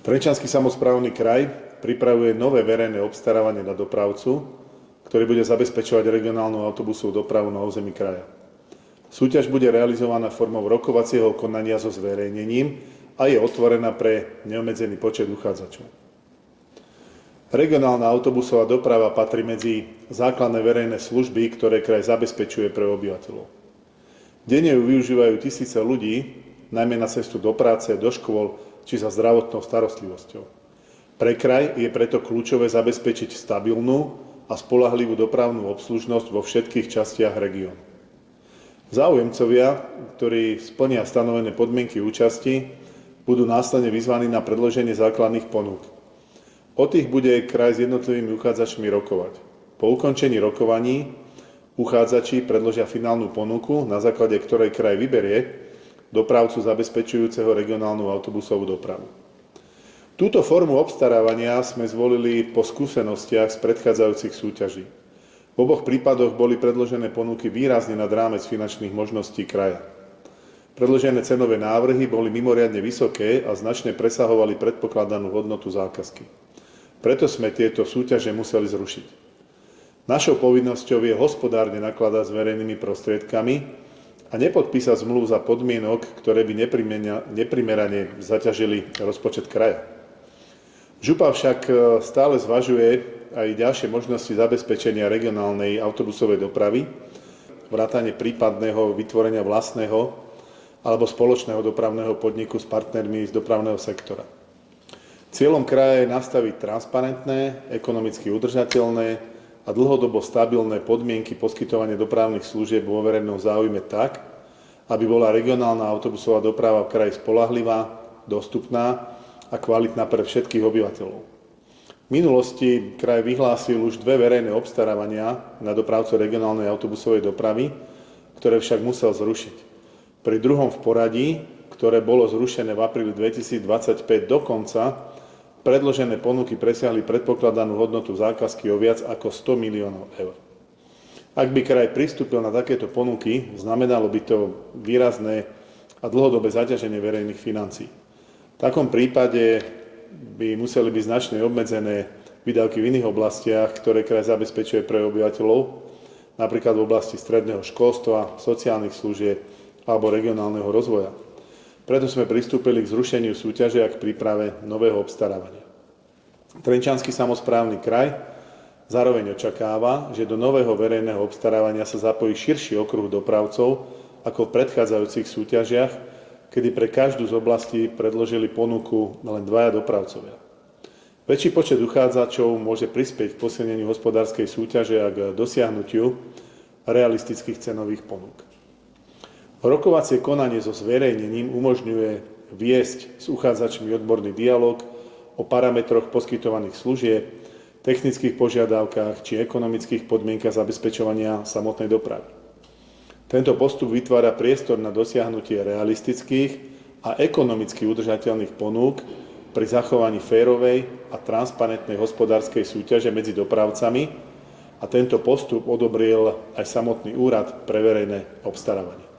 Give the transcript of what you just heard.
Trenčiansky samosprávny kraj pripravuje nové verejné obstarávanie na dopravcu, ktorý bude zabezpečovať regionálnu autobusovú dopravu na území kraja. Súťaž bude realizovaná formou rokovacieho konania so zverejnením a je otvorená pre neobmedzený počet uchádzačov. Regionálna autobusová doprava patrí medzi základné verejné služby, ktoré kraj zabezpečuje pre obyvateľov. Denne ju využívajú tisíce ľudí, najmä na cestu do práce, do škôl či za zdravotnou starostlivosťou. Pre kraj je preto kľúčové zabezpečiť stabilnú a spoľahlivú dopravnú obslužnosť vo všetkých častiach regiónu. Záujemcovia, ktorí splnia stanovené podmienky účasti, budú následne vyzvaní na predloženie základných ponúk. O tých bude kraj s jednotlivými uchádzačmi rokovať. Po ukončení rokovaní uchádzači predložia finálnu ponuku, na základe ktorej kraj vyberie dopravcu zabezpečujúceho regionálnu autobusovú dopravu. Túto formu obstarávania sme zvolili po skúsenostiach z predchádzajúcich súťaží. V oboch prípadoch boli predložené ponuky výrazne nad rámec finančných možností kraja. Predložené cenové návrhy boli mimoriadne vysoké a značne presahovali predpokladanú hodnotu zákazky. Preto sme tieto súťaže museli zrušiť. Našou povinnosťou je hospodárne nakladať s verejnými prostriedkami a nepodpísať zmluvu za podmienok, ktoré by neprimerane zaťažili rozpočet kraja. Župa však stále zvažuje aj ďalšie možnosti zabezpečenia regionálnej autobusovej dopravy, vrátane prípadného vytvorenia vlastného alebo spoločného dopravného podniku s partnermi z dopravného sektora. Cieľom kraja je nastaviť transparentné, ekonomicky udržateľné a dlhodobo stabilné podmienky poskytovania dopravných služieb vo verejnom záujme tak, aby bola regionálna autobusová doprava v kraji spoľahlivá, dostupná a kvalitná pre všetkých obyvateľov. V minulosti kraj vyhlásil už 2 verejné obstarávania na dopravcu regionálnej autobusovej dopravy, ktoré však musel zrušiť. Pri druhom v poradí, ktoré bolo zrušené v apríli 2025 dokonca, predložené ponuky presiahli predpokladanú hodnotu zákazky o viac ako 100 miliónov eur. Ak by kraj pristúpil na takéto ponuky, znamenalo by to výrazné a dlhodobé zaťaženie verejných financií. V takom prípade by museli byť značne obmedzené výdavky v iných oblastiach, ktoré kraj zabezpečuje pre obyvateľov, napríklad v oblasti stredného školstva, sociálnych služieb alebo regionálneho rozvoja. Preto sme pristúpili k zrušeniu súťaže a k príprave nového obstarávania. Trenčiansky samosprávny kraj zároveň očakáva, že do nového verejného obstarávania sa zapojí širší okruh dopravcov ako v predchádzajúcich súťažiach, kedy pre každú z oblastí predložili ponuku len 2 dopravcovia. Väčší počet uchádzačov môže prispieť k posilneniu hospodárskej súťaže a k dosiahnutiu realistických cenových ponúk. Rokovacie konanie so zverejnením umožňuje viesť s uchádzačmi odborný dialog o parametroch poskytovaných služieb, technických požiadavkách či ekonomických podmienkach zabezpečovania samotnej dopravy. Tento postup vytvára priestor na dosiahnutie realistických a ekonomicky udržateľných ponúk pri zachovaní férovej a transparentnej hospodárskej súťaže medzi dopravcami a tento postup odobril aj samotný úrad pre verejné obstarávanie.